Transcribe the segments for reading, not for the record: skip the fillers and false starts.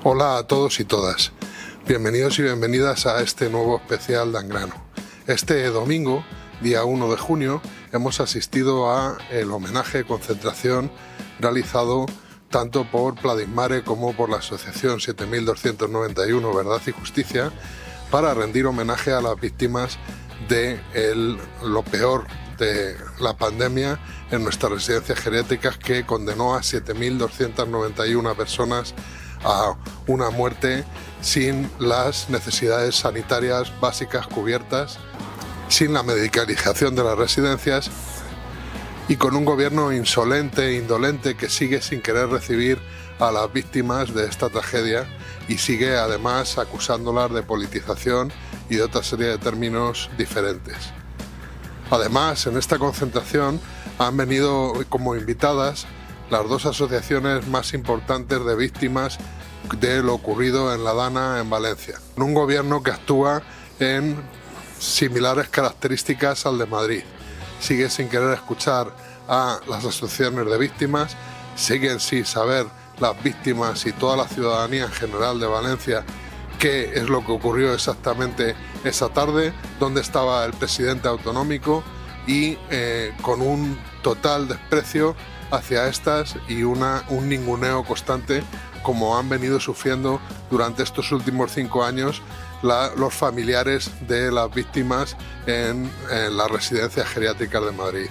Hola a todos y todas, bienvenidos y bienvenidas a este nuevo especial de Angrano. Este domingo, día 1 de junio, hemos asistido a el homenaje concentración realizado tanto por Pladismare como por la Asociación 7291 Verdad y Justicia para rendir homenaje a las víctimas de lo peor de la pandemia en nuestras residencias geriátricas, que condenó a 7.291 personas a una muerte sin las necesidades sanitarias básicas cubiertas, sin la medicalización de las residencias y con un gobierno insolente e indolente que sigue sin querer recibir a las víctimas de esta tragedia y sigue además acusándolas de politización y de otra serie de términos diferentes. Además, en esta concentración han venido como invitadas las dos asociaciones más importantes de víctimas de lo ocurrido en La Dana, en Valencia. Un gobierno que actúa en similares características al de Madrid. Sigue sin querer escuchar a las asociaciones de víctimas, siguen sin saber las víctimas y toda la ciudadanía en general de Valencia qué es lo que ocurrió exactamente esa tarde, dónde estaba el presidente autonómico y con un total desprecio hacia estas y un ninguneo constante como han venido sufriendo durante estos últimos 5 años los familiares de las víctimas en las residencias geriátricas de Madrid.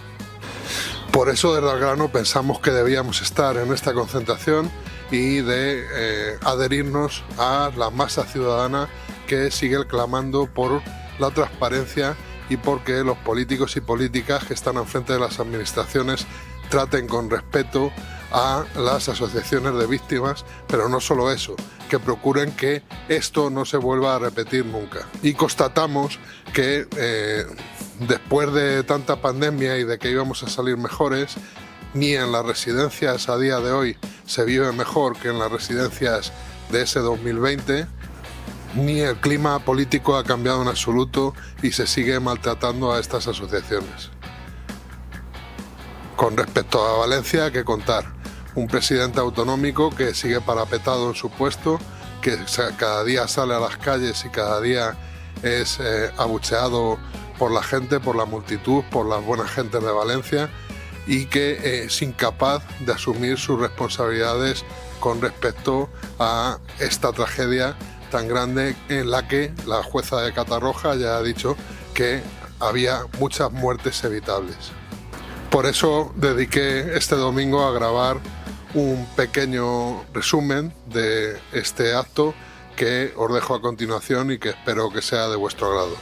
Por eso desde Angrano pensamos que debíamos estar en esta concentración y de adherirnos a la masa ciudadana que sigue clamando por la transparencia y porque los políticos y políticas que están al frente de las administraciones traten con respeto a las asociaciones de víctimas, pero no solo eso, que procuren que esto no se vuelva a repetir nunca. Y constatamos que después de tanta pandemia y de que íbamos a salir mejores, ni en las residencias a día de hoy se vive mejor que en las residencias de ese 2020, ni el clima político ha cambiado en absoluto y se sigue maltratando a estas asociaciones. Con respecto a Valencia, hay que contar un presidente autonómico que sigue parapetado en su puesto, que cada día sale a las calles y cada día es abucheado por la gente, por la multitud, por las buenas gentes de Valencia, y que es incapaz de asumir sus responsabilidades con respecto a esta tragedia tan grande en la que la jueza de Catarroja ya ha dicho que había muchas muertes evitables. Por eso dediqué este domingo a grabar un pequeño resumen de este acto que os dejo a continuación y que espero que sea de vuestro agrado.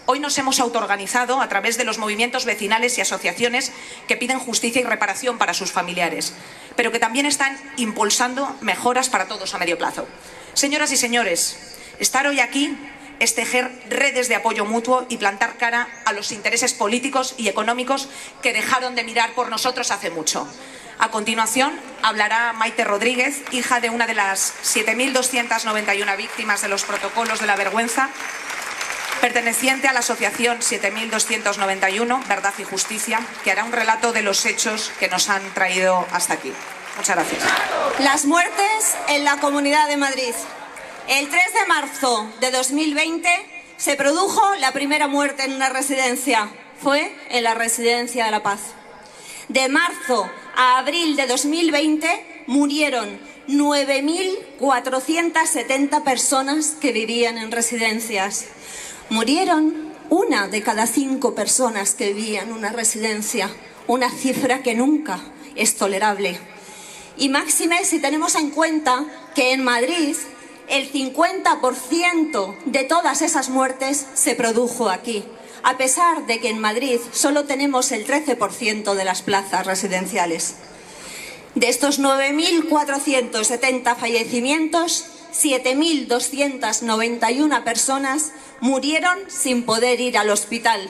Hoy nos hemos autoorganizado a través de los movimientos vecinales y asociaciones que piden justicia y reparación para sus familiares, pero que también están impulsando mejoras para todos a medio plazo. Señoras y señores, estar hoy aquí es tejer redes de apoyo mutuo y plantar cara a los intereses políticos y económicos que dejaron de mirar por nosotros hace mucho. A continuación hablará Maite Rodríguez, hija de una de las 7.291 víctimas de los protocolos de la vergüenza, perteneciente a la Asociación 7291 Verdad y Justicia, que hará un relato de los hechos que nos han traído hasta aquí. Muchas gracias. Las muertes en la Comunidad de Madrid. El 3 de marzo de 2020 se produjo la primera muerte en una residencia. Fue en la Residencia de la Paz. De marzo a abril de 2020 murieron 9.470 personas que vivían en residencias. Murieron 1 de cada 5 personas que vivían en una residencia, una cifra que nunca es tolerable. Y máxime si tenemos en cuenta que en Madrid el 50% de todas esas muertes se produjo aquí, a pesar de que en Madrid solo tenemos el 13% de las plazas residenciales. De estos 9.470 fallecimientos, 7.291 personas murieron sin poder ir al hospital,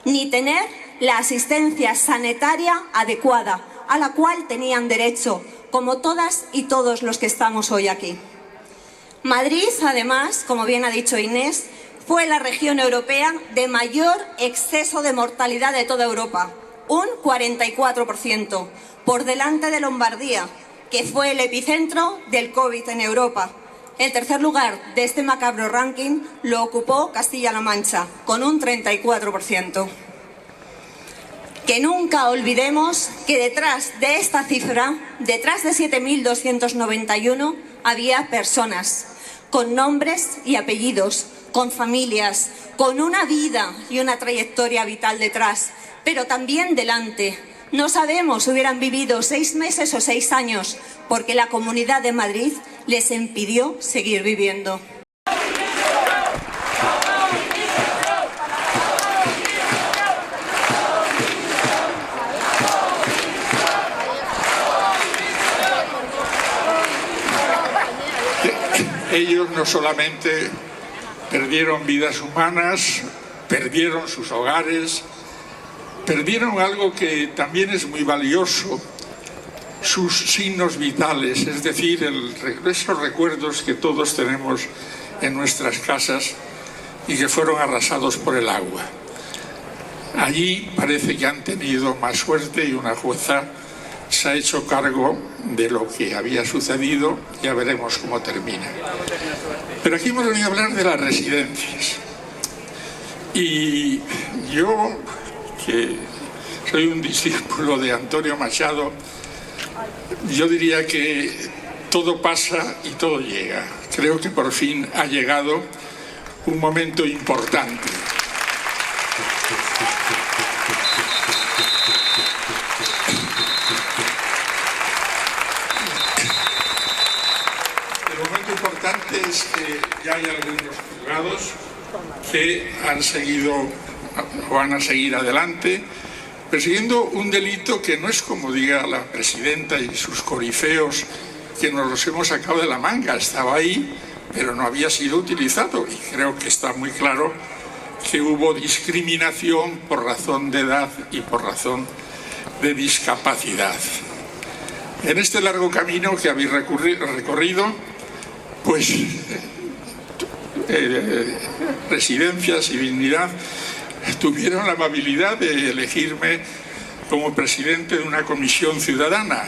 ni tener la asistencia sanitaria adecuada a la cual tenían derecho, como todas y todos los que estamos hoy aquí. Madrid, además, como bien ha dicho Inés, fue la región europea de mayor exceso de mortalidad de toda Europa, un 44%, por delante de Lombardía, que fue el epicentro del COVID en Europa. El tercer lugar de este macabro ranking lo ocupó Castilla-La Mancha, con un 34%. Que nunca olvidemos que detrás de esta cifra, detrás de 7.291, había personas con nombres y apellidos, con familias, con una vida y una trayectoria vital detrás, pero también delante. No sabemos si hubieran vivido 6 meses o 6 años, porque la Comunidad de Madrid les impidió seguir viviendo. Ellos no solamente perdieron vidas humanas, perdieron sus hogares, perdieron algo que también es muy valioso, sus signos vitales, es decir, esos recuerdos que todos tenemos en nuestras casas y que fueron arrasados por el agua. Allí parece que han tenido más suerte y una jueza se ha hecho cargo de lo que había sucedido. Ya veremos cómo termina. Pero aquí hemos venido a hablar de las residencias. Y yo, que soy un discípulo de Antonio Machado, yo diría que todo pasa y todo llega. Creo que por fin ha llegado un momento importante. El momento importante es que ya hay algunos juzgados que han seguido o van a seguir adelante persiguiendo un delito que no es, como diga la presidenta y sus corifeos, que nos los hemos sacado de la manga. Estaba ahí, pero no había sido utilizado, y creo que está muy claro que hubo discriminación por razón de edad y por razón de discapacidad. En este largo camino que habéis recorrido, pues Residencias y Dignidad tuvieron la amabilidad de elegirme como presidente de una comisión ciudadana.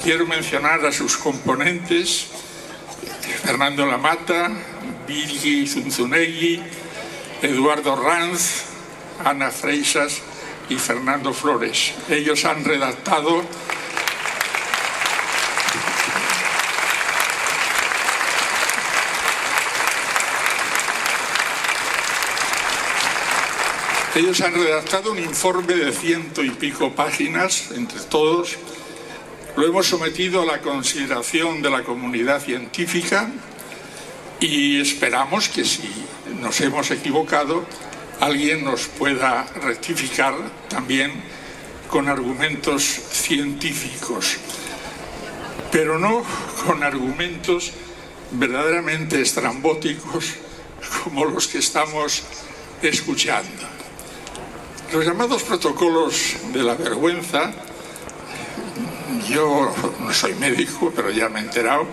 Quiero mencionar a sus componentes: Fernando Lamata, Virgi Zunzunegui, Eduardo Ranz, Ana Freixas y Fernando Flores. Ellos han redactado un informe de 100 y pico páginas entre todos. Lo hemos sometido a la consideración de la comunidad científica y esperamos que, si nos hemos equivocado, alguien nos pueda rectificar también con argumentos científicos, pero no con argumentos verdaderamente estrambóticos como los que estamos escuchando. Los llamados protocolos de la vergüenza, yo no soy médico, pero ya me he enterado,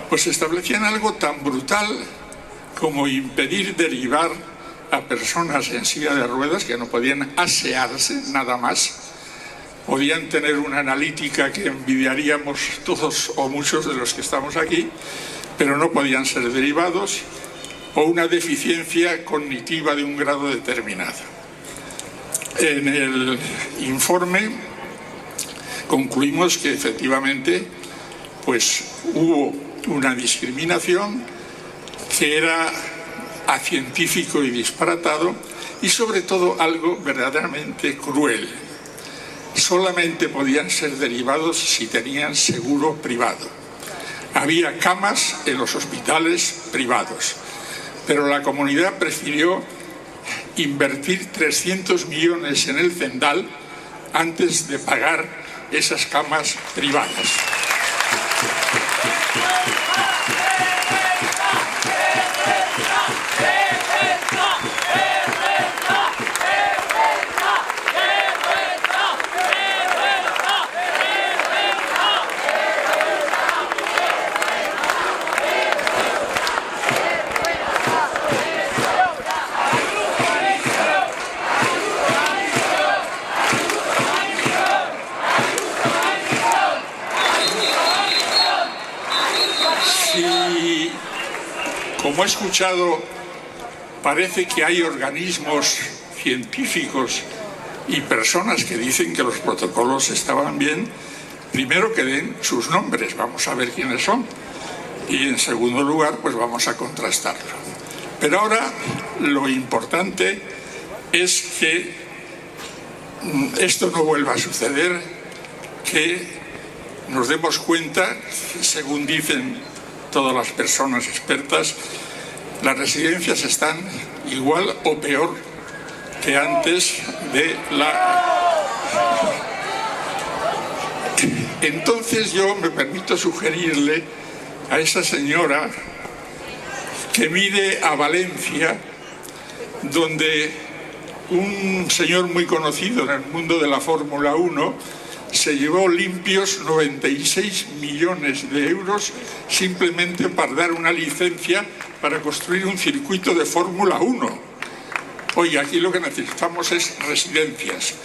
pues establecían algo tan brutal como impedir derivar a personas en silla de ruedas que no podían asearse, nada más. Podían tener una analítica que envidiaríamos todos o muchos de los que estamos aquí, pero no podían ser derivados, o una deficiencia cognitiva de un grado determinado. En el informe concluimos que efectivamente pues hubo una discriminación que era acientífico y disparatado, y sobre todo algo verdaderamente cruel. Solamente podían ser derivados si tenían seguro privado. Había camas en los hospitales privados, pero la comunidad prefirió invertir 300 millones en el Zendal antes de pagar esas camas privadas. Si, como he escuchado, parece que hay organismos científicos y personas que dicen que los protocolos estaban bien, primero que den sus nombres, vamos a ver quiénes son, y en segundo lugar, pues vamos a contrastarlo. Pero ahora lo importante es que esto no vuelva a suceder, que nos demos cuenta, según dicen todas las personas expertas, las residencias están igual o peor que antes de la... Entonces yo me permito sugerirle a esa señora que mire a Valencia, donde un señor muy conocido en el mundo de la Fórmula 1 se llevó limpios 96 millones de euros simplemente para dar una licencia para construir un circuito de Fórmula 1. Oye, aquí lo que necesitamos es residencias,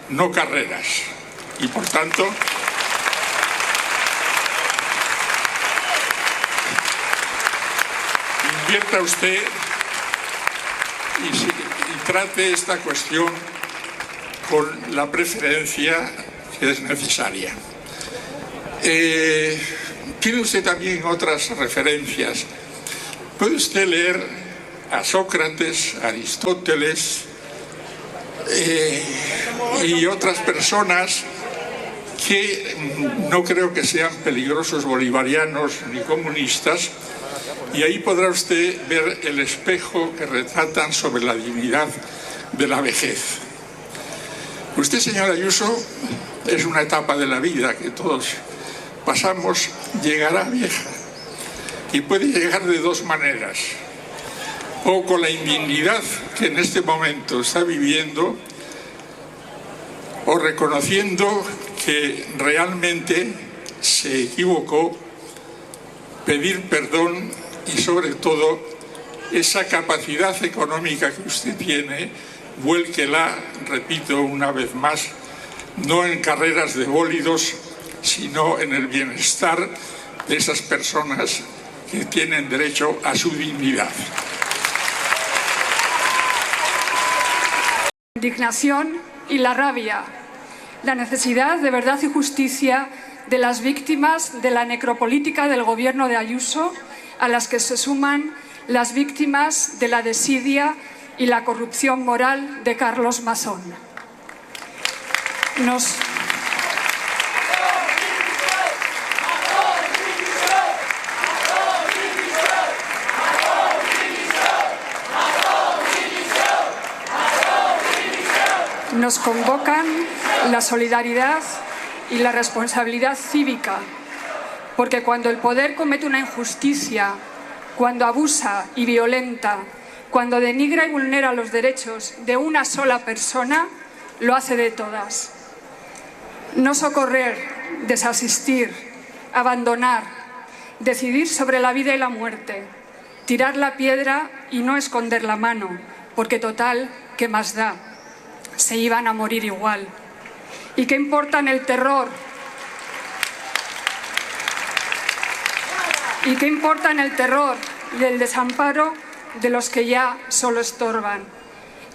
no carreras. Y por tanto, invierta usted y trate esta cuestión con la preferencia que es necesaria. Tiene usted también otras referencias. Puede usted leer a Sócrates, a Aristóteles y otras personas que no creo que sean peligrosos bolivarianos ni comunistas, y ahí podrá usted ver el espejo que retratan sobre la dignidad de la vejez. Usted, señora Ayuso, es una etapa de la vida que todos pasamos, llegará vieja y puede llegar de dos maneras: o con la indignidad que en este momento está viviendo, o reconociendo que realmente se equivocó, pedir perdón y sobre todo esa capacidad económica que usted tiene, vuélquela, repito una vez más, no en carreras de bólidos, sino en el bienestar de esas personas que tienen derecho a su dignidad. La indignación y la rabia, la necesidad de verdad y justicia de las víctimas de la necropolítica del gobierno de Ayuso, a las que se suman las víctimas de la desidia y la corrupción moral de Carlos Masón. Nos convocan la solidaridad y la responsabilidad cívica, porque cuando el poder comete una injusticia, cuando abusa y violenta, cuando denigra y vulnera los derechos de una sola persona, lo hace de todas. No socorrer, desasistir, abandonar, decidir sobre la vida y la muerte, tirar la piedra y no esconder la mano, porque total, ¿qué más da? Se iban a morir igual. ¿Y qué importan el terror? ¿Y qué importan el terror y el desamparo de los que ya solo estorban?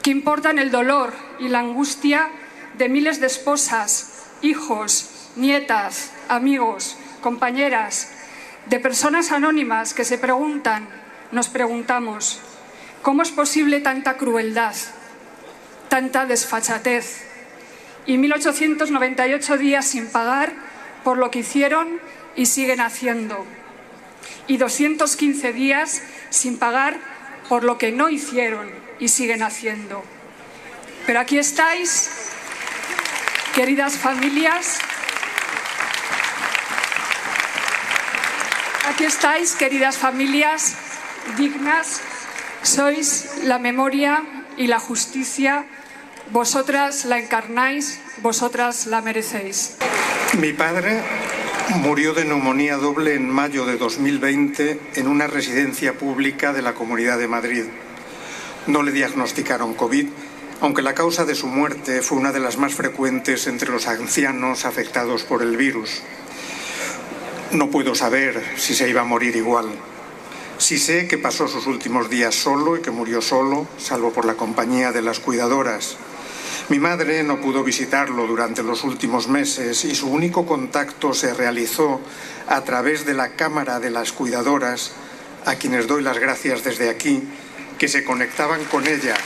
¿Qué importan el dolor y la angustia de miles de esposas, hijos, nietas, amigos, compañeras, de personas anónimas que se preguntan, nos preguntamos, ¿cómo es posible tanta crueldad, tanta desfachatez y 1898 días sin pagar por lo que hicieron y siguen haciendo? Y 215 días sin pagar por lo que no hicieron y siguen haciendo. Pero aquí estáis, queridas familias. Aquí estáis, queridas familias dignas. Sois la memoria y la justicia. Vosotras la encarnáis, vosotras la merecéis. Mi padre murió de neumonía doble en mayo de 2020 en una residencia pública de la Comunidad de Madrid. No le diagnosticaron COVID, aunque la causa de su muerte fue una de las más frecuentes entre los ancianos afectados por el virus. No puedo saber si se iba a morir igual. Sí sé que pasó sus últimos días solo y que murió solo, salvo por la compañía de las cuidadoras. Mi madre no pudo visitarlo durante los últimos meses y su único contacto se realizó a través de la cámara de las cuidadoras, a quienes doy las gracias desde aquí, que se conectaban con ella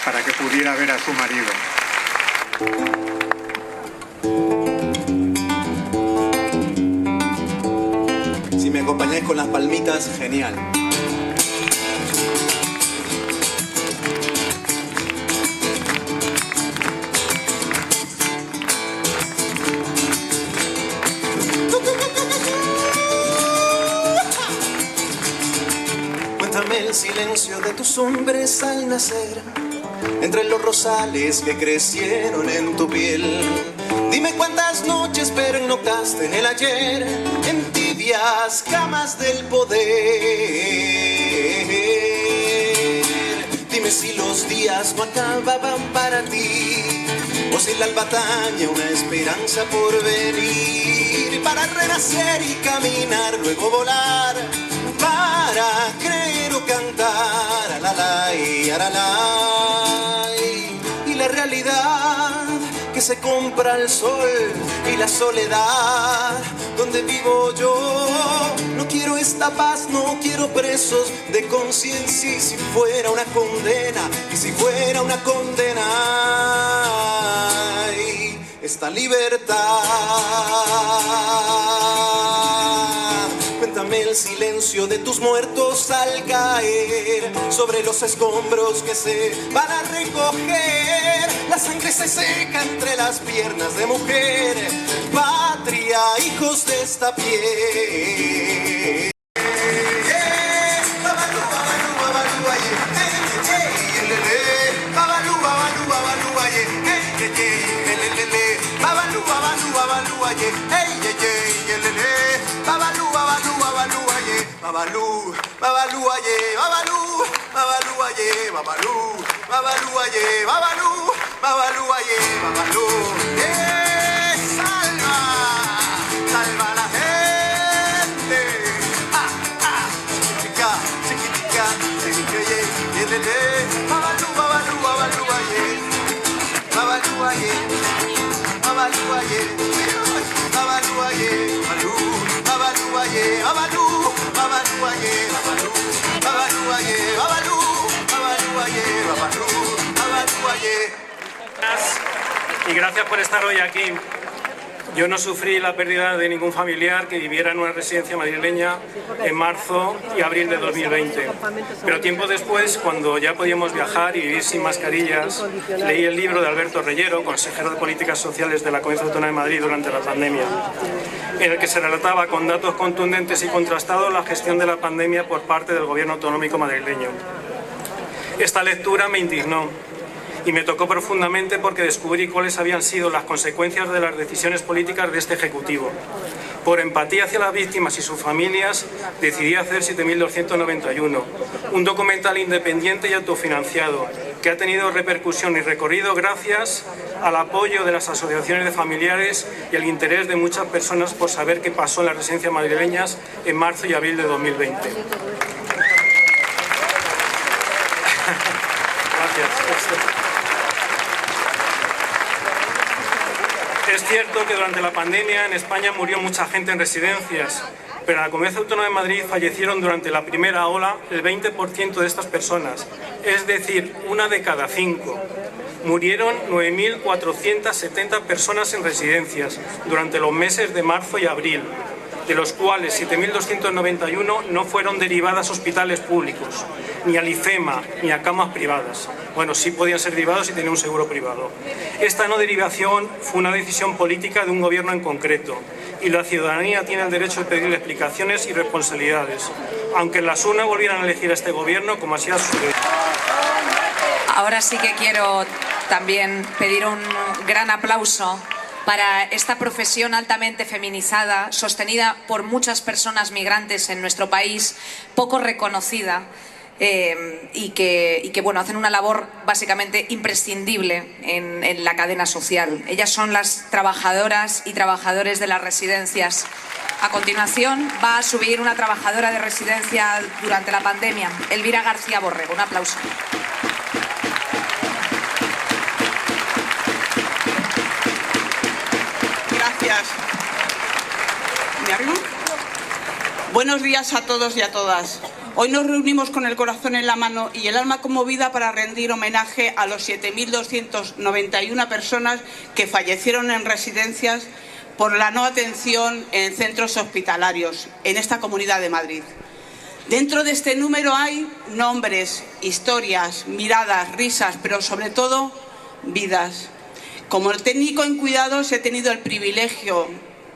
para que pudiera ver a su marido. Si me acompañáis con las palmitas, genial. Cuéntame el silencio de tus hombres al nacer, entre los rosales que crecieron en tu piel. Dime cuántas noches pernoctaste en el ayer, en tibias camas del poder. Dime si los días no acababan para ti, o si la albataña una esperanza por venir, para renacer y caminar, luego volar, para creer o cantar, alalay, alalay. Y la realidad que se compra el sol y la soledad donde vivo yo. No quiero esta paz, no quiero presos de conciencia. Y si fuera una condena, y si fuera una condena, ay, esta libertad. Cuéntame el silencio de tus muertos al caer sobre los escombros que se van a recoger. La sangre se seca entre las piernas de mujer, patria, hijos de esta piel. Babalú, babalú, aye, babalú, babalú, aye, babalú, babalú, aye, babalú, babalú, aye, babalú. Salva, salva a la gente. Ah, ah, chiquitica, chiquitica, chiquitica, ye, lele. Babalú, babalú, babalú, aye, babalú, aye, babalú, aye, babalú, aye, babalú, babalú, aye, babalú. Y gracias por estar hoy aquí. Yo no sufrí la pérdida de ningún familiar que viviera en una residencia madrileña en marzo y abril de 2020. Pero tiempo después, cuando ya podíamos viajar y vivir sin mascarillas, leí el libro de Alberto Reyero, consejero de Políticas Sociales de la Comunidad Autónoma de Madrid durante la pandemia, en el que se relataba con datos contundentes y contrastados la gestión de la pandemia por parte del gobierno autonómico madrileño. Esta lectura me indignó y me tocó profundamente porque descubrí cuáles habían sido las consecuencias de las decisiones políticas de este Ejecutivo. Por empatía hacia las víctimas y sus familias, decidí hacer 7291, un documental independiente y autofinanciado que ha tenido repercusión y recorrido gracias al apoyo de las asociaciones de familiares y el interés de muchas personas por saber qué pasó en las residencias madrileñas en marzo y abril de 2020. Gracias. Es cierto que durante la pandemia en España murió mucha gente en residencias, pero en la Comunidad Autónoma de Madrid fallecieron durante la primera ola el 20% de estas personas, es decir, 1 de cada 5. Murieron 9.470 personas en residencias durante los meses de marzo y abril, de los cuales 7.291 no fueron derivadas a hospitales públicos, ni al IFEMA, ni a camas privadas. Bueno, sí podían ser derivados si tenían un seguro privado. Esta no derivación fue una decisión política de un gobierno en concreto, y la ciudadanía tiene el derecho de pedirle explicaciones y responsabilidades, aunque en las urnas volvieran a elegir a este gobierno como así ha sucedido. Ahora sí que quiero también pedir un gran aplauso para esta profesión altamente feminizada, sostenida por muchas personas migrantes en nuestro país, poco reconocida, y que bueno, hacen una labor básicamente imprescindible en la cadena social. Ellas son las trabajadoras y trabajadores de las residencias A continuación va a subir una trabajadora de residencia durante la pandemia, Elvira García Borrego. Un aplauso. Gracias. ¿Me arrimo? Buenos días a todos y a todas. Hoy nos reunimos con el corazón en la mano y el alma conmovida para rendir homenaje a los 7.291 personas que fallecieron en residencias por la no atención en centros hospitalarios en esta Comunidad de Madrid. Dentro de este número hay nombres, historias, miradas, risas, pero sobre todo vidas. Como técnico en cuidados he tenido el privilegio,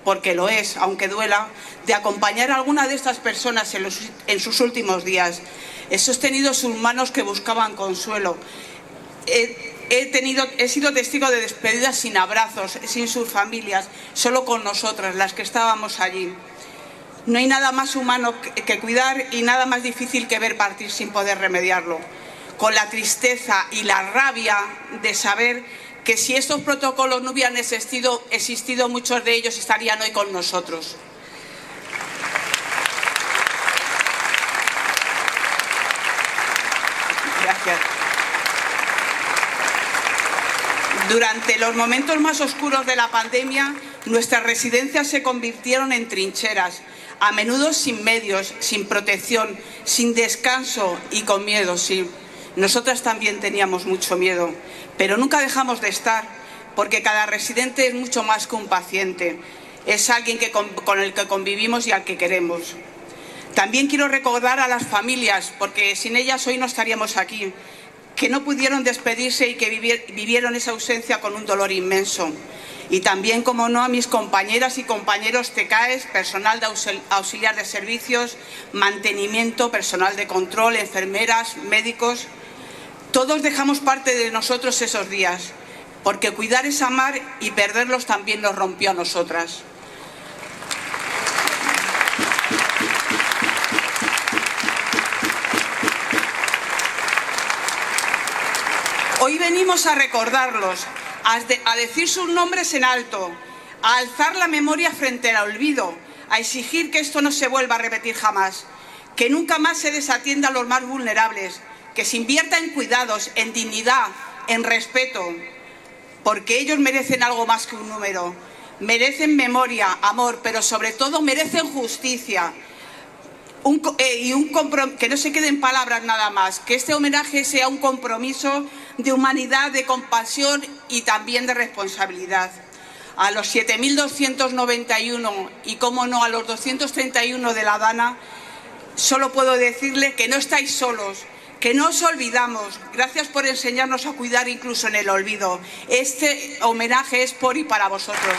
porque lo es, aunque duela, de acompañar a alguna de estas personas en sus últimos días. He sostenido sus manos que buscaban consuelo. He sido testigo de despedidas sin abrazos, sin sus familias, solo con nosotras, las que estábamos allí. No hay nada más humano que cuidar y nada más difícil que ver partir sin poder remediarlo. Con la tristeza y la rabia de saber que si estos protocolos no hubieran existido, muchos de ellos estarían hoy con nosotros. Gracias. Durante los momentos más oscuros de la pandemia, nuestras residencias se convirtieron en trincheras, a menudo sin medios, sin protección, sin descanso y con miedo, sí. Nosotras también teníamos mucho miedo, pero nunca dejamos de estar, porque cada residente es mucho más que un paciente. Es alguien con el que convivimos y al que queremos. También quiero recordar a las familias, porque sin ellas hoy no estaríamos aquí, que no pudieron despedirse y que vivieron esa ausencia con un dolor inmenso. Y también, como no, a mis compañeras y compañeros TECAES, personal de auxiliar de servicios, mantenimiento, personal de control, enfermeras, médicos. Todos dejamos parte de nosotros esos días, porque cuidar es amar y perderlos también nos rompió a nosotras. Hoy venimos a recordarlos, a decir sus nombres en alto, a alzar la memoria frente al olvido, a exigir que esto no se vuelva a repetir jamás, que nunca más se desatienda a los más vulnerables, que se invierta en cuidados, en dignidad, en respeto, porque ellos merecen algo más que un número, merecen memoria, amor, pero sobre todo merecen justicia. Que no se quede en palabras nada más, que este homenaje sea un compromiso de humanidad, de compasión y también de responsabilidad. A los 7.291 y, cómo no, a los 231 de la Dana, solo puedo decirle que no estáis solos, que no os olvidamos. Gracias por enseñarnos a cuidar incluso en el olvido. Este homenaje es por y para vosotros.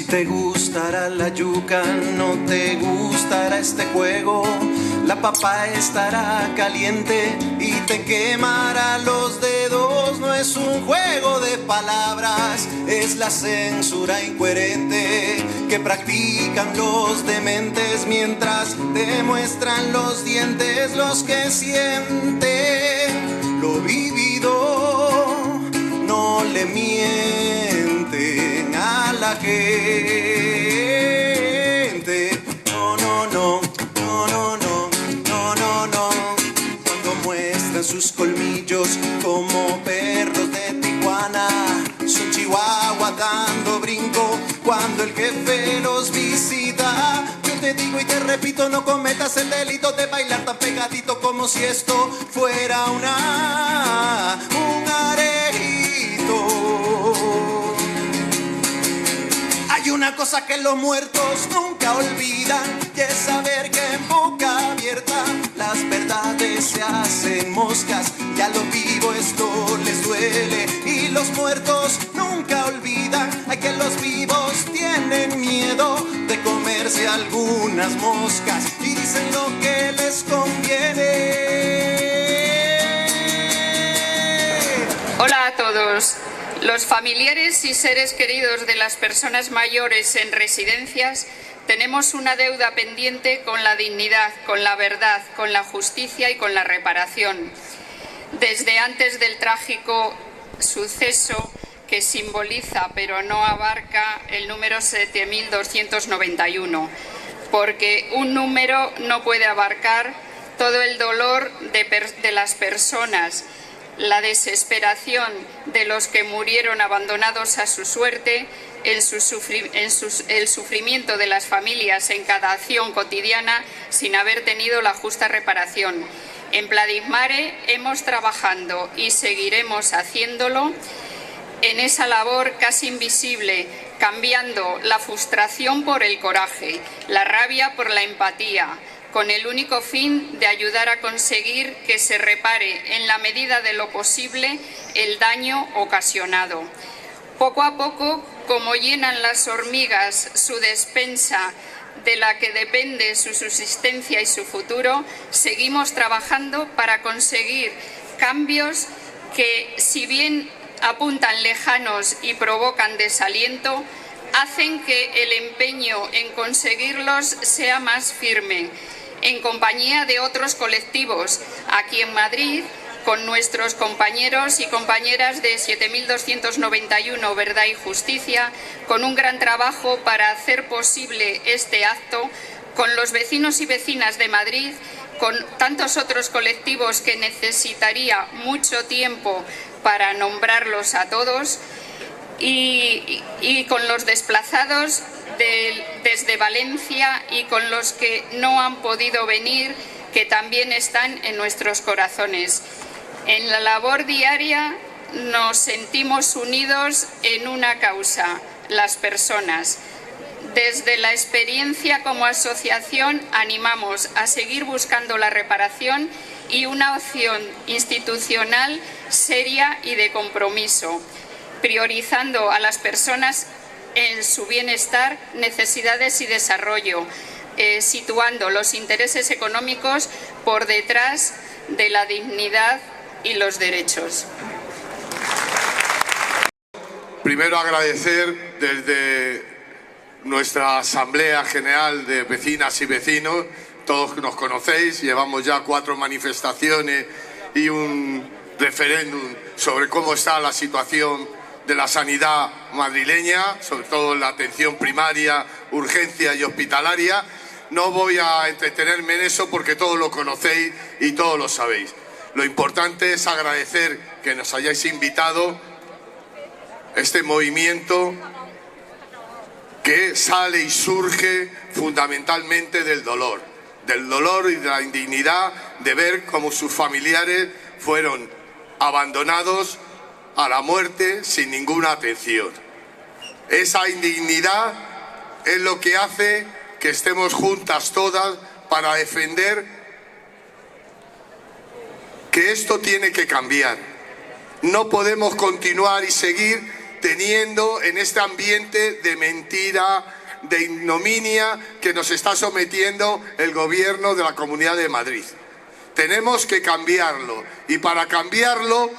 Te gustará la yuca, no te gustará este juego. La papa estará caliente y te quemará los dedos. No es un juego de palabras, es la censura incoherente que practican los dementes mientras te muestran los dientes. Los que sienten lo vivido no le mienten a la gente. No, no, no, no, no, no, no, no, no. Cuando muestran sus colmillos como perros de Tijuana, son Chihuahua dando brinco cuando el jefe los visita. Yo te digo y te repito, no cometas el delito de bailar tan pegadito como si esto fuera un arejito. Hay una cosa que los muertos nunca olvidan, y es saber que en boca abierta las verdades se hacen moscas. Y a lo vivo esto les duele, y los muertos nunca olvidan. Hay que los vivos tienen miedo de comerse algunas moscas. Y Los familiares y seres queridos de las personas mayores en residencias tenemos una deuda pendiente con la dignidad, con la verdad, con la justicia y con la reparación. Desde antes del trágico suceso que simboliza pero no abarca el número 7.291, porque un número no puede abarcar todo el dolor de las personas, la desesperación de los que murieron abandonados a su suerte, el sufrimiento de las familias en cada acción cotidiana sin haber tenido la justa reparación. En Pladismare hemos trabajado y seguiremos haciéndolo en esa labor casi invisible, cambiando la frustración por el coraje, la rabia por la empatía, con el único fin de ayudar a conseguir que se repare en la medida de lo posible el daño ocasionado. Poco a poco, como llenan las hormigas su despensa de la que depende su subsistencia y su futuro, seguimos trabajando para conseguir cambios que, si bien apuntan lejanos y provocan desaliento, hacen que el empeño en conseguirlos sea más firme. En compañía de otros colectivos, aquí en Madrid, con nuestros compañeros y compañeras de 7.291 Verdad y Justicia, con un gran trabajo para hacer posible este acto, con los vecinos y vecinas de Madrid, con tantos otros colectivos que necesitaría mucho tiempo para nombrarlos a todos, y con los desplazados desde Valencia y con los que no han podido venir, que también están en nuestros corazones. En la labor diaria nos sentimos unidos en una causa, las personas. Desde la experiencia como asociación animamos a seguir buscando la reparación y una opción institucional seria y de compromiso, priorizando a las personas en su bienestar, necesidades y desarrollo, situando los intereses económicos por detrás de la dignidad y los derechos. Primero agradecer desde nuestra Asamblea General de Vecinas y Vecinos, todos nos conocéis, llevamos ya 4 manifestaciones y un referéndum sobre cómo está la situación de la sanidad madrileña, sobre todo en la atención primaria, urgencia y hospitalaria. No voy a entretenerme en eso porque todos lo conocéis y todos lo sabéis. Lo importante es agradecer que nos hayáis invitado a este movimiento que sale y surge fundamentalmente del dolor y de la indignidad de ver cómo sus familiares fueron abandonados a la muerte sin ninguna atención. Esa indignidad es lo que hace que estemos juntas todas para defender que esto tiene que cambiar. No podemos continuar y seguir teniendo en este ambiente de mentira, de ignominia que nos está sometiendo el gobierno de la Comunidad de Madrid. Tenemos que cambiarlo, y para cambiarlo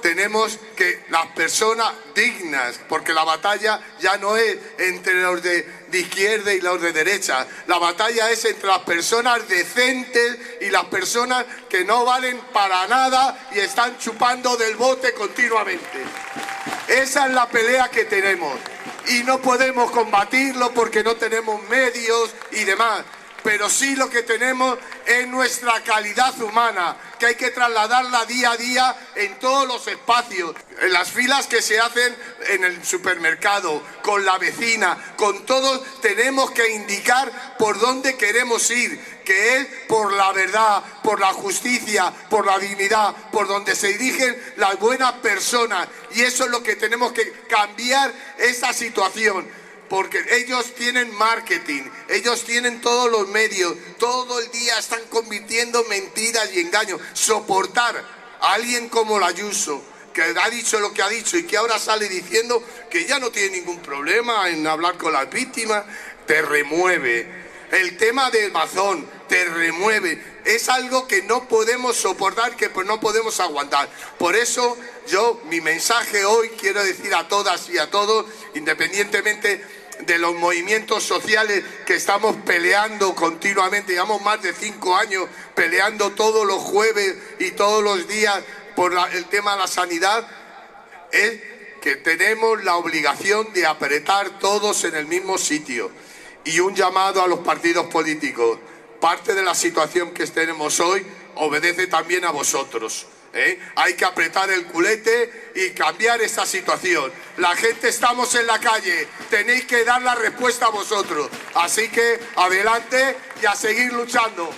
tenemos que las personas dignas, porque la batalla ya no es entre los de izquierda y los de derecha, la batalla es entre las personas decentes y las personas que no valen para nada y están chupando del bote continuamente. Esa es la pelea que tenemos y no podemos combatirlo porque no tenemos medios y demás. Pero sí lo que tenemos es nuestra calidad humana, que hay que trasladarla día a día en todos los espacios, en las filas que se hacen en el supermercado, con la vecina, con todos, tenemos que indicar por dónde queremos ir, que es por la verdad, por la justicia, por la dignidad, por donde se dirigen las buenas personas. Y eso es lo que tenemos que cambiar, esa situación. Porque ellos tienen marketing, ellos tienen todos los medios, todo el día están convirtiendo mentiras y engaños. Soportar a alguien como la Ayuso, que ha dicho lo que ha dicho y que ahora sale diciendo que ya no tiene ningún problema en hablar con las víctimas, te remueve. El tema del Mazón te remueve. es algo que no podemos soportar, que no podemos aguantar. Por eso mi mensaje hoy quiero decir a todas y a todos, independientemente de los movimientos sociales que estamos peleando continuamente, llevamos más de 5 años peleando todos los jueves y todos los días por el tema de la sanidad, es que tenemos la obligación de apretar todos en el mismo sitio. Y un llamado a los partidos políticos. Parte de la situación que tenemos hoy obedece también a vosotros. Hay que apretar el culete y cambiar esta situación. La gente estamos en la calle, tenéis que dar la respuesta a vosotros. Así que adelante y a seguir luchando.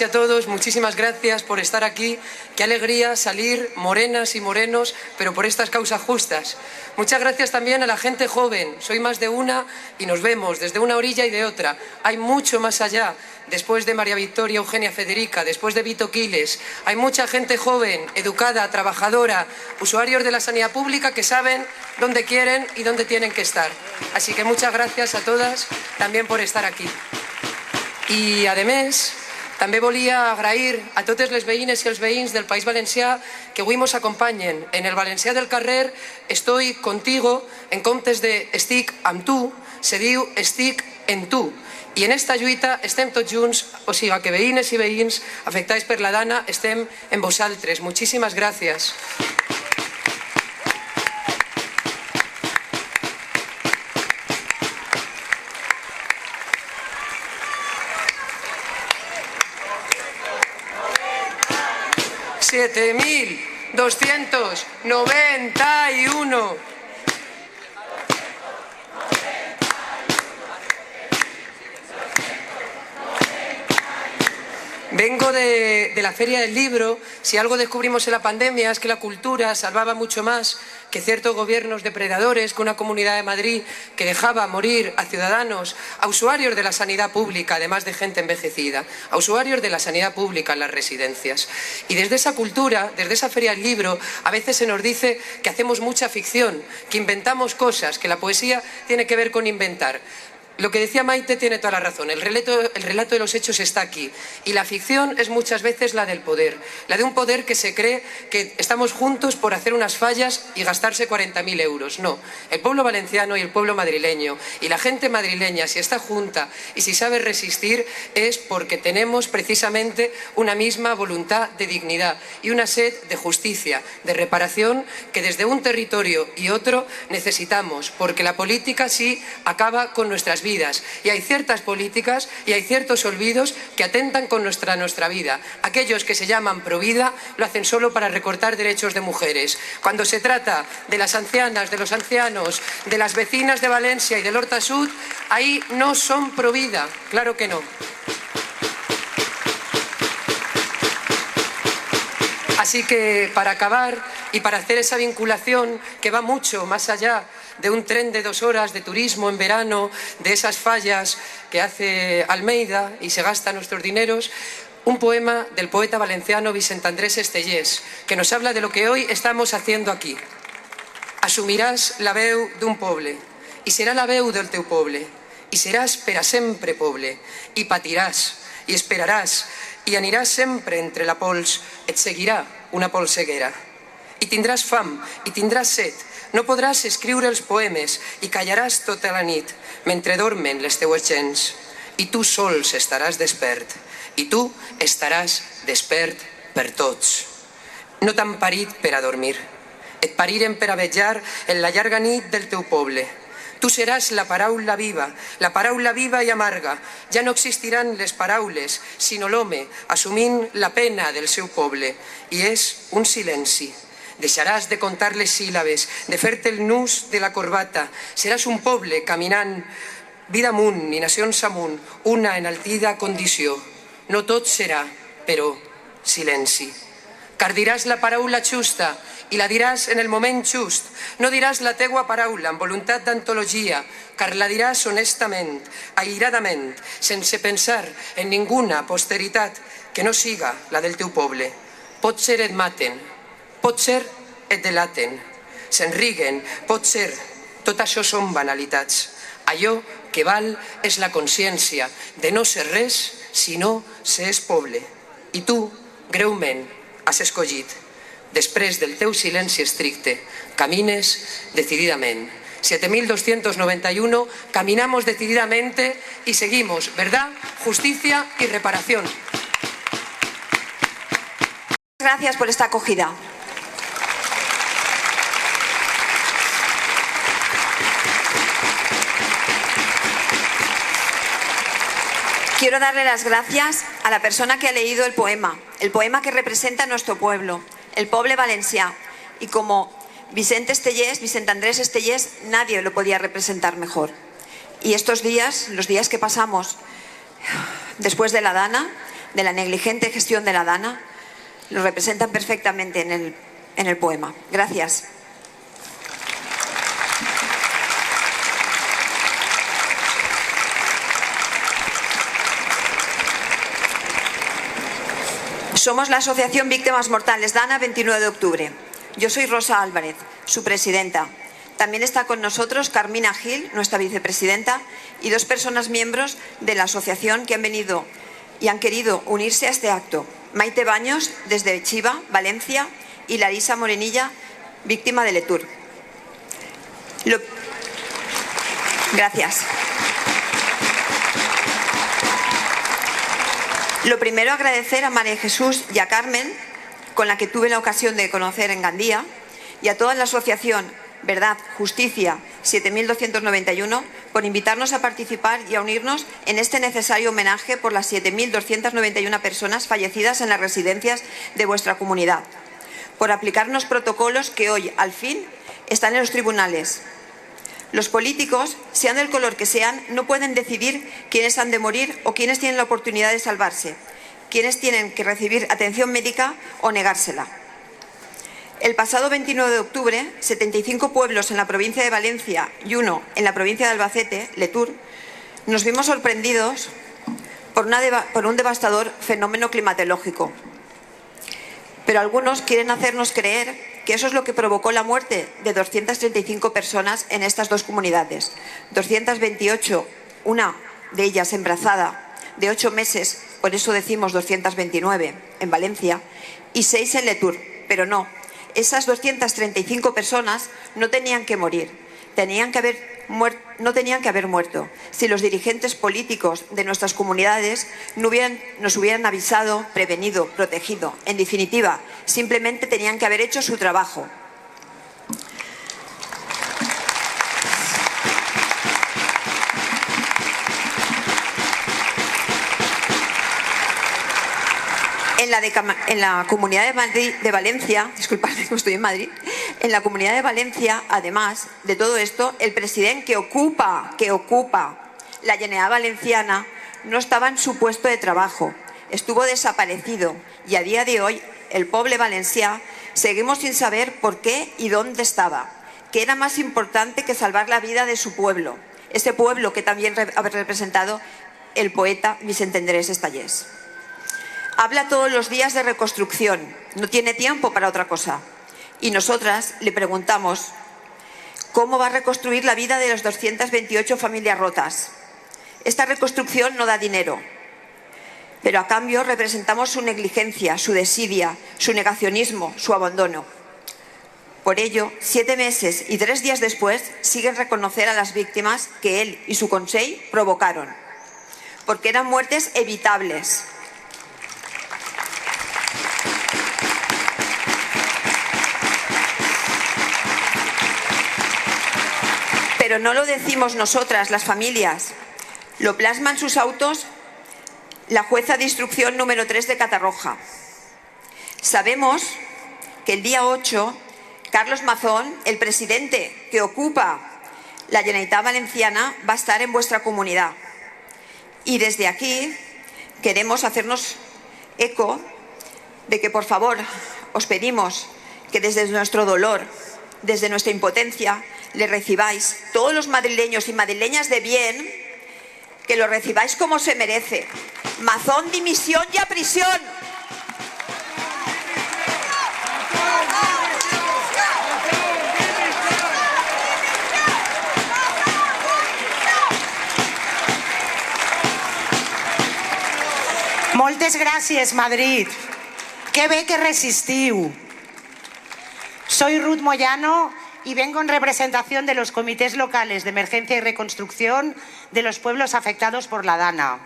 Y a todos, muchísimas gracias por estar aquí. Qué alegría salir morenas y morenos, pero por estas causas justas. Muchas gracias también a la gente joven. Soy más de una y nos vemos desde una orilla y de otra. Hay mucho más allá. Después de María Victoria, Eugenia, Federica, después de Vito Quiles, hay mucha gente joven, educada, trabajadora, usuarios de la sanidad pública que saben dónde quieren y dónde tienen que estar. Así que muchas gracias a todas también por estar aquí. I, a més, també volia agrair a totes les veïnes i els veïns del País Valencià que avui ens acompanyen. En el valencià del carrer, estoy contigo, en comptes de estic amb tu, se diu estic en tu. I en esta lluita estem tots junts, o sigui que veïnes i veïns afectats per la Dana estem en vosaltres. Muchísimas gracias. $7.291. Vengo de la Feria del Libro. Si algo descubrimos en la pandemia es que la cultura salvaba mucho más que ciertos gobiernos depredadores, que una Comunidad de Madrid que dejaba morir a ciudadanos, a usuarios de la sanidad pública, además de gente envejecida, a usuarios de la sanidad pública en las residencias. Y desde esa cultura, desde esa Feria del Libro, a veces se nos dice que hacemos mucha ficción, que inventamos cosas, que la poesía tiene que ver con inventar. Lo que decía Maite tiene toda la razón. El relato de los hechos está aquí. Y la ficción es muchas veces la del poder. La de un poder que se cree que estamos juntos por hacer unas fallas y gastarse 40.000 euros. No. El pueblo valenciano y el pueblo madrileño y la gente madrileña, si está junta y si sabe resistir, es porque tenemos precisamente una misma voluntad de dignidad y una sed de justicia, de reparación que desde un territorio y otro necesitamos. Porque la política sí acaba con nuestras vidas. Y hay ciertas políticas y hay ciertos olvidos que atentan con nuestra vida. Aquellos que se llaman provida lo hacen solo para recortar derechos de mujeres. Cuando se trata de las ancianas, de los ancianos, de las vecinas de Valencia y del Horta Sud, ahí no son provida, claro que no. Así que para acabar y para hacer esa vinculación que va mucho más allá de un tren de 2 horas de turismo en verano, de esas fallas que hace Almeida y se gasta nuestros dineros, un poema del poeta valenciano Vicent Andrés Estellés, que nos habla de lo que hoy estamos haciendo aquí. Assumiràs la veu d'un poble, i serà la veu del teu poble, i seràs per a sempre poble, i patiràs, i esperaràs, i aniràs sempre entre la pols, et seguirà una polseguera. I tindràs fam, i tindràs set, no podràs escriure els poemes, i callaràs tota la nit, mentre dormen les teues gens. I tu sols estaràs despert, i tu estaràs despert per tots. No t'han parit per a dormir, et pariren per a vetjar en la llarga nit del teu poble. Tu seràs la paraula viva i amarga. Ja no existiran les paraules, sinó l'home assumint la pena del seu poble. I és un silenci. Deixaràs de contar les síl·labes, de fer-te el nus de la corbata. Seràs un poble caminant vida amunt i nacions amunt, una enaltida condició. No tot serà, però, silenci. Car diràs la paraula justa i la diràs en el moment just. No diràs la teua paraula amb voluntat d'antologia, car la diràs honestament, airadament, sense pensar en ninguna posteritat que no siga la del teu poble. Pot ser et maten, pot ser et delaten, se'n riguen, pot ser. Tot això són banalitats. Allò que val és la consciència de no ser res si no s'és poble. I tu, greument, has escollit. Després del teu silenci estricte, camines decididament. 7.291, caminamos decididamente y seguimos. Verdad, justicia y reparación. Gracias por esta acogida. Quiero darle las gracias a la persona que ha leído el poema que representa a nuestro pueblo, el poble valencià. Y como Vicent Andrés Estellés, nadie lo podía representar mejor. Y estos días, los días que pasamos después de la Dana, de la negligente gestión de la Dana, lo representan perfectamente en el poema. Gracias. Somos la Asociación Víctimas Mortales Dana 29 de octubre. Yo soy Rosa Álvarez, su presidenta. También está con nosotros Carmina Gil, nuestra vicepresidenta, y 2 personas miembros de la asociación que han venido y han querido unirse a este acto. Maite Baños, desde Chiva, Valencia, y Larisa Morenilla, víctima de Letur. Gracias. Lo primero, agradecer a María Jesús y a Carmen, con la que tuve la ocasión de conocer en Gandía, y a toda la asociación Verdad, Justicia 7.291 por invitarnos a participar y a unirnos en este necesario homenaje por las 7.291 personas fallecidas en las residencias de vuestra comunidad, por aplicarnos protocolos que hoy, al fin, están en los tribunales. Los políticos, sean del color que sean, no pueden decidir quiénes han de morir o quiénes tienen la oportunidad de salvarse, quiénes tienen que recibir atención médica o negársela. El pasado 29 de octubre, 75 pueblos en la provincia de Valencia y 1 en la provincia de Albacete, Letur, nos vimos sorprendidos por un devastador fenómeno climatológico. Pero algunos quieren hacernos creer que eso es lo que provocó la muerte de 235 personas en estas 2 comunidades. 228, una de ellas embarazada de 8 meses, por eso decimos 229 en Valencia, y 6 en Letur. Pero no, esas 235 personas no tenían que morir, no tenían que haber muerto si los dirigentes políticos de nuestras comunidades nos hubieran avisado, prevenido, protegido. En definitiva, simplemente tenían que haber hecho su trabajo. En la Comunidad de Madrid, de Valencia, disculpadme, estoy en Madrid, en la Comunidad de Valencia, además de todo esto, el presidente que ocupa la Generalitat Valenciana no estaba en su puesto de trabajo, estuvo desaparecido y a día de hoy el poble valencià seguimos sin saber por qué y dónde estaba. que era más importante que salvar la vida de su pueblo, ese pueblo que también ha representado el poeta Vicente Andrés Estallés. Habla todos los días de reconstrucción, no tiene tiempo para otra cosa. Y nosotras le preguntamos cómo va a reconstruir la vida de las 228 familias rotas. Esta reconstrucción no da dinero, pero a cambio representamos su negligencia, su desidia, su negacionismo, su abandono. Por ello, 7 meses y 3 días después, siguen reconocer a las víctimas que él y su consell provocaron, porque eran muertes evitables. Pero no lo decimos nosotras, las familias. Lo plasma en sus autos la jueza de instrucción número 3 de Catarroja. Sabemos que el día 8, Carlos Mazón, el presidente que ocupa la Generalitat Valenciana, va a estar en vuestra comunidad. Y desde aquí queremos hacernos eco de que, por favor, os pedimos que desde nuestro dolor, desde nuestra impotencia, le recibáis, todos los madrileños y madrileñas de bien, que lo recibáis como se merece. Mazón, dimisión y a prisión. Moltes gràcies, Madrid. Que bé que resistiu. Soy Ruth Moyano y vengo en representación de los comités locales de emergencia y reconstrucción de los pueblos afectados por la Dana.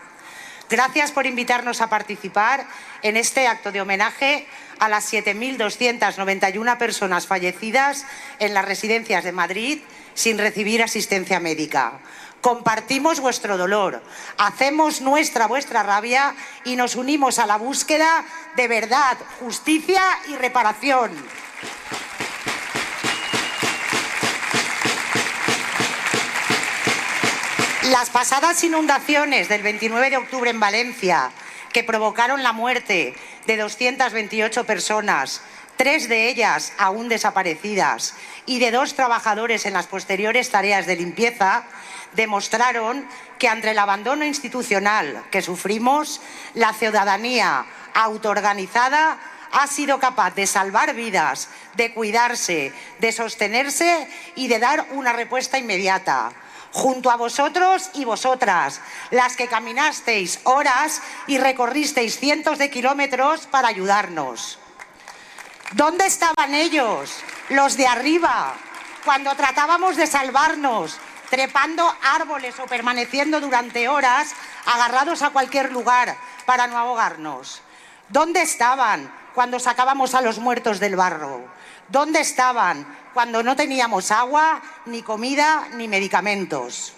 Gracias por invitarnos a participar en este acto de homenaje a las 7.291 personas fallecidas en las residencias de Madrid sin recibir asistencia médica. Compartimos vuestro dolor, hacemos nuestra vuestra rabia y nos unimos a la búsqueda de verdad, justicia y reparación. Las pasadas inundaciones del 29 de octubre en Valencia, que provocaron la muerte de 228 personas, 3 de ellas aún desaparecidas, y de 2 trabajadores en las posteriores tareas de limpieza, demostraron que ante el abandono institucional que sufrimos, la ciudadanía autoorganizada ha sido capaz de salvar vidas, de cuidarse, de sostenerse y de dar una respuesta inmediata. Junto a vosotros y vosotras, las que caminasteis horas y recorristeis cientos de kilómetros para ayudarnos. ¿Dónde estaban ellos, los de arriba, cuando tratábamos de salvarnos, trepando árboles o permaneciendo durante horas agarrados a cualquier lugar para no ahogarnos? ¿Dónde estaban cuando sacábamos a los muertos del barro? ¿Dónde estaban cuando no teníamos agua, ni comida, ni medicamentos?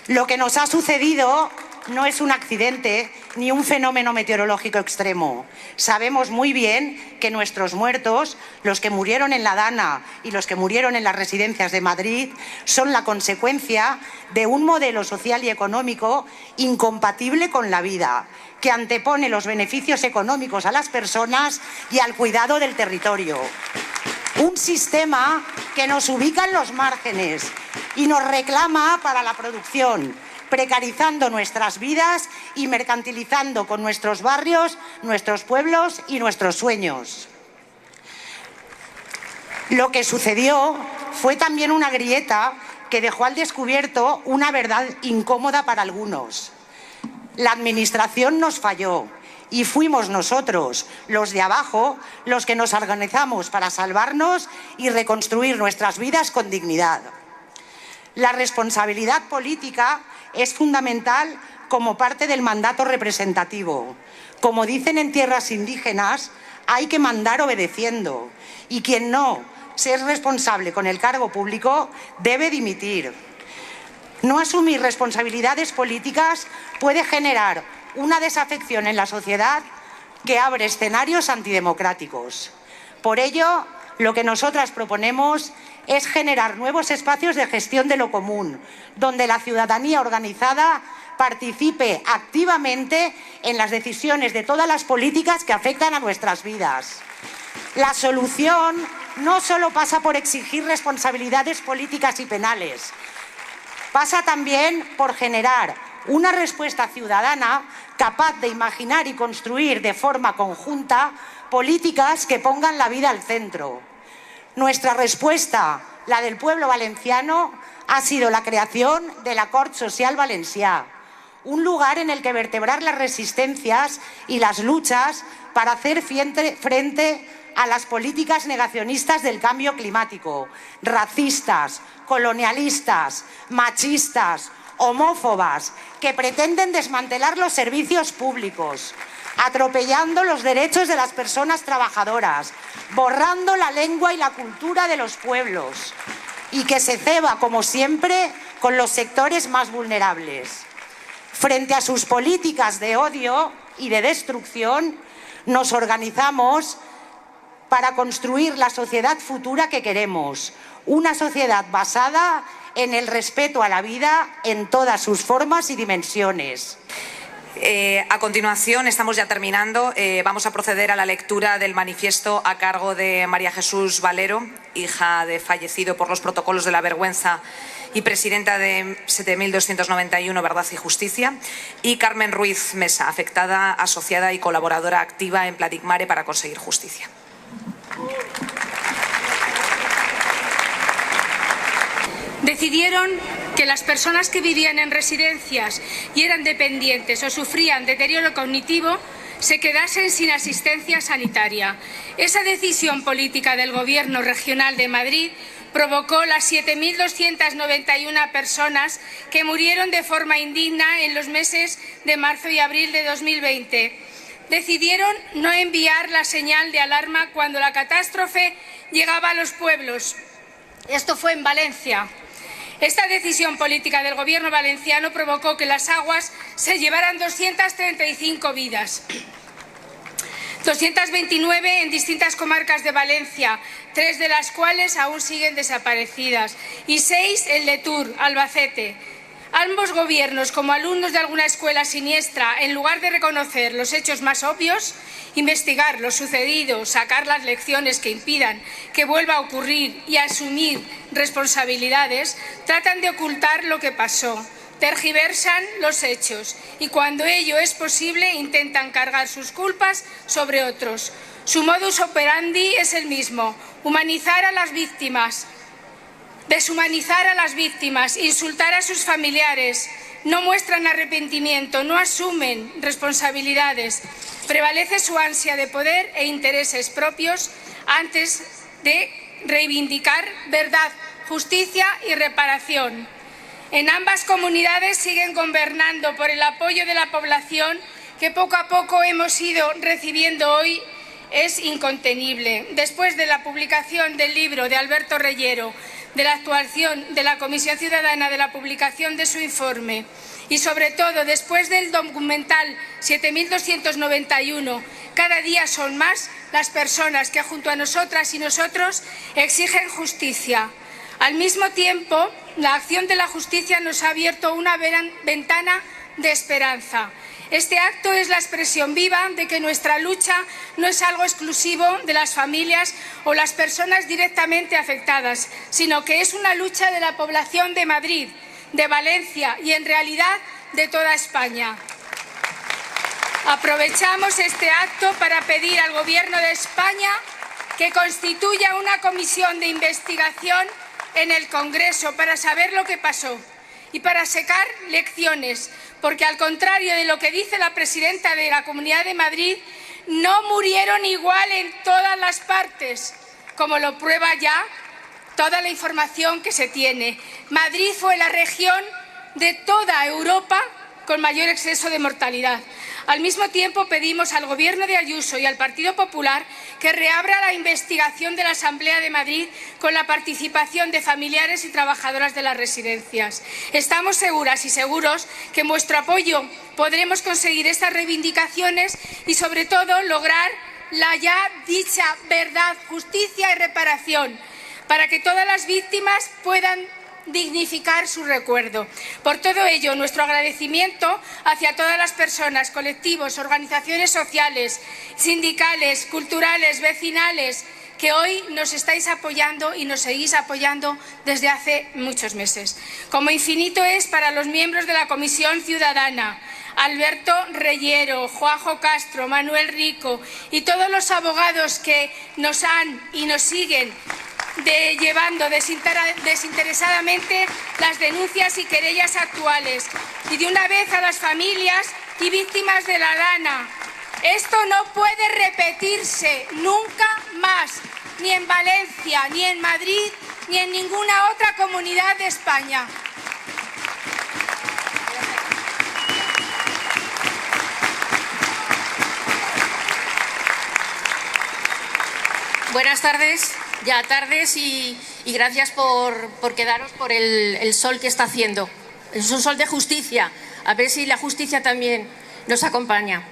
Lo que nos ha sucedido no es un accidente ni un fenómeno meteorológico extremo. Sabemos muy bien que nuestros muertos, los que murieron en la Dana y los que murieron en las residencias de Madrid, son la consecuencia de un modelo social y económico incompatible con la vida, que antepone los beneficios económicos a las personas y al cuidado del territorio. Un sistema que nos ubica en los márgenes y nos reclama para la producción, precarizando nuestras vidas y mercantilizando con nuestros barrios, nuestros pueblos y nuestros sueños. Lo que sucedió fue también una grieta que dejó al descubierto una verdad incómoda para algunos. La administración nos falló y fuimos nosotros, los de abajo, los que nos organizamos para salvarnos y reconstruir nuestras vidas con dignidad. La responsabilidad política es fundamental como parte del mandato representativo. Como dicen en tierras indígenas, hay que mandar obedeciendo, y quien no se es responsable con el cargo público debe dimitir. No asumir responsabilidades políticas puede generar una desafección en la sociedad que abre escenarios antidemocráticos. Por ello, lo que nosotras proponemos es generar nuevos espacios de gestión de lo común, donde la ciudadanía organizada participe activamente en las decisiones de todas las políticas que afectan a nuestras vidas. La solución no solo pasa por exigir responsabilidades políticas y penales, pasa también por generar una respuesta ciudadana capaz de imaginar y construir de forma conjunta políticas que pongan la vida al centro. Nuestra respuesta, la del pueblo valenciano, ha sido la creación del Acord Social Valencià, un lugar en el que vertebrar las resistencias y las luchas para hacer frente a las políticas negacionistas del cambio climático, racistas, colonialistas, machistas, homófobas, que pretenden desmantelar los servicios públicos, atropellando los derechos de las personas trabajadoras, borrando la lengua y la cultura de los pueblos, y que se ceba, como siempre, con los sectores más vulnerables. Frente a sus políticas de odio y de destrucción, nos organizamos para construir la sociedad futura que queremos, una sociedad basada en el respeto a la vida en todas sus formas y dimensiones. A continuación, estamos ya terminando, vamos a proceder a la lectura del manifiesto a cargo de María Jesús Valero, hija de fallecido por los protocolos de la vergüenza y presidenta de 7.291 Verdad y Justicia, y Carmen Ruiz Mesa, afectada, asociada y colaboradora activa en Pladigmare para conseguir justicia. Decidieron que las personas que vivían en residencias y eran dependientes o sufrían deterioro cognitivo se quedasen sin asistencia sanitaria. Esa decisión política del Gobierno regional de Madrid provocó las 7.291 personas que murieron de forma indigna en los meses de marzo y abril de 2020. Decidieron no enviar la señal de alarma cuando la catástrofe llegaba a los pueblos. Esto fue en Valencia. Esta decisión política del Gobierno valenciano provocó que las aguas se llevaran 235 vidas. 229 en distintas comarcas de Valencia, 3 de las cuales aún siguen desaparecidas, y 6 en Letur, Albacete. Ambos gobiernos, como alumnos de alguna escuela siniestra, en lugar de reconocer los hechos más obvios, investigar lo sucedido, sacar las lecciones que impidan que vuelva a ocurrir y asumir responsabilidades, tratan de ocultar lo que pasó, tergiversan los hechos y, cuando ello es posible, intentan cargar sus culpas sobre otros. Su modus operandi es el mismo: humanizar a las víctimas, deshumanizar a las víctimas, insultar a sus familiares. No muestran arrepentimiento, no asumen responsabilidades. Prevalece su ansia de poder e intereses propios antes de reivindicar verdad, justicia y reparación. En ambas comunidades siguen gobernando por el apoyo de la población que poco a poco hemos ido recibiendo hoy. Es incontenible. Después de la publicación del libro de Alberto Reyero, de la actuación de la Comisión Ciudadana, de la publicación de su informe y, sobre todo, después del documental 7.291, cada día son más las personas que junto a nosotras y nosotros exigen justicia. Al mismo tiempo, la acción de la justicia nos ha abierto una ventana de esperanza. Este acto es la expresión viva de que nuestra lucha no es algo exclusivo de las familias o las personas directamente afectadas, sino que es una lucha de la población de Madrid, de Valencia y, en realidad, de toda España. Aprovechamos este acto para pedir al Gobierno de España que constituya una comisión de investigación en el Congreso para saber lo que pasó y para sacar lecciones, porque, al contrario de lo que dice la presidenta de la Comunidad de Madrid, no murieron igual en todas las partes, como lo prueba ya toda la información que se tiene. Madrid fue la región de toda Europa con mayor exceso de mortalidad. Al mismo tiempo, pedimos al Gobierno de Ayuso y al Partido Popular que reabra la investigación de la Asamblea de Madrid con la participación de familiares y trabajadoras de las residencias. Estamos seguras y seguros que con vuestro apoyo podremos conseguir estas reivindicaciones y, sobre todo, lograr la ya dicha verdad, justicia y reparación, para que todas las víctimas puedan dignificar su recuerdo. Por todo ello, nuestro agradecimiento hacia todas las personas, colectivos, organizaciones sociales, sindicales, culturales, vecinales, que hoy nos estáis apoyando y nos seguís apoyando desde hace muchos meses. Como infinito es para los miembros de la Comisión Ciudadana, Alberto Reyero, Juanjo Castro, Manuel Rico y todos los abogados que nos han y nos siguen llevando desinteresadamente las denuncias y querellas actuales. Y de una vez a las familias y víctimas de la Dana. Esto no puede repetirse nunca más, ni en Valencia, ni en Madrid, ni en ninguna otra comunidad de España. Buenas tardes, ya tardes, y gracias por quedaros por el sol que está haciendo. Es un sol de justicia, a ver si la justicia también nos acompaña.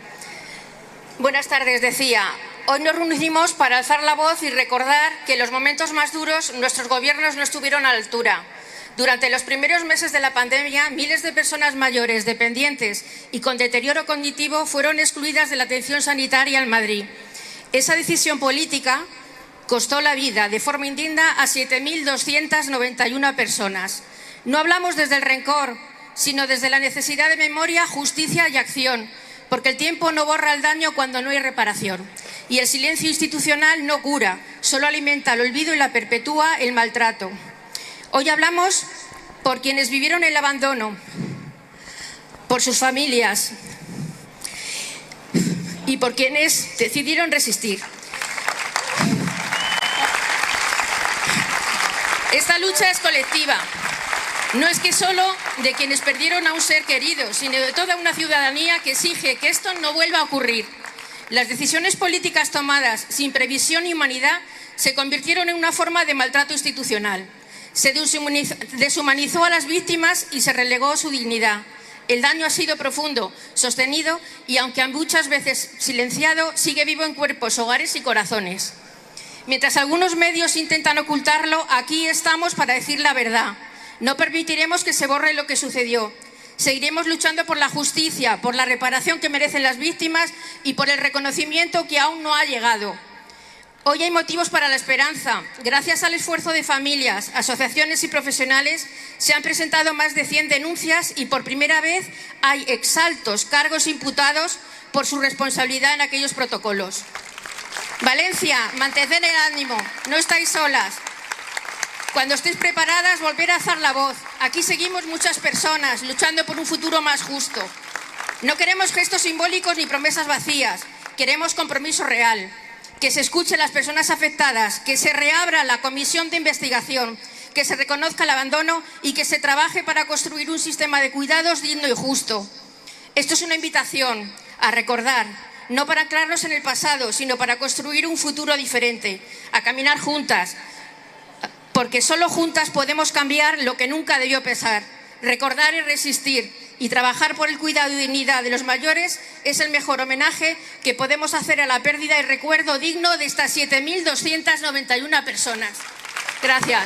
Buenas tardes, decía. Hoy nos reunimos para alzar la voz y recordar que en los momentos más duros nuestros gobiernos no estuvieron a la altura. Durante los primeros meses de la pandemia, miles de personas mayores, dependientes y con deterioro cognitivo fueron excluidas de la atención sanitaria en Madrid. Esa decisión política costó la vida de forma indigna a 7.291 personas. No hablamos desde el rencor, sino desde la necesidad de memoria, justicia y acción, porque el tiempo no borra el daño cuando no hay reparación. Y el silencio institucional no cura, solo alimenta el olvido y la perpetúa el maltrato. Hoy hablamos por quienes vivieron el abandono, por sus familias y por quienes decidieron resistir. Esta lucha es colectiva. No es que solo de quienes perdieron a un ser querido, sino de toda una ciudadanía que exige que esto no vuelva a ocurrir. Las decisiones políticas tomadas sin previsión y humanidad se convirtieron en una forma de maltrato institucional. Se deshumanizó a las víctimas y se relegó su dignidad. El daño ha sido profundo, sostenido y, aunque muchas veces silenciado, sigue vivo en cuerpos, hogares y corazones. Mientras algunos medios intentan ocultarlo, aquí estamos para decir la verdad. No permitiremos que se borre lo que sucedió. Seguiremos luchando por la justicia, por la reparación que merecen las víctimas y por el reconocimiento que aún no ha llegado. Hoy hay motivos para la esperanza. Gracias al esfuerzo de familias, asociaciones y profesionales, se han presentado más de 100 denuncias y por primera vez hay exaltos cargos imputados por su responsabilidad en aquellos protocolos. Valencia, mantened el ánimo, no estáis solas. Cuando estéis preparadas, volver a alzar la voz. Aquí seguimos muchas personas luchando por un futuro más justo. No queremos gestos simbólicos ni promesas vacías. Queremos compromiso real. Que se escuchen las personas afectadas, que se reabra la comisión de investigación, que se reconozca el abandono y que se trabaje para construir un sistema de cuidados digno y justo. Esto es una invitación a recordar, no para anclarnos en el pasado, sino para construir un futuro diferente, a caminar juntas, porque solo juntas podemos cambiar lo que nunca debió pasar. Recordar y resistir y trabajar por el cuidado y dignidad de los mayores es el mejor homenaje que podemos hacer a la pérdida y recuerdo digno de estas 7.291 personas. Gracias.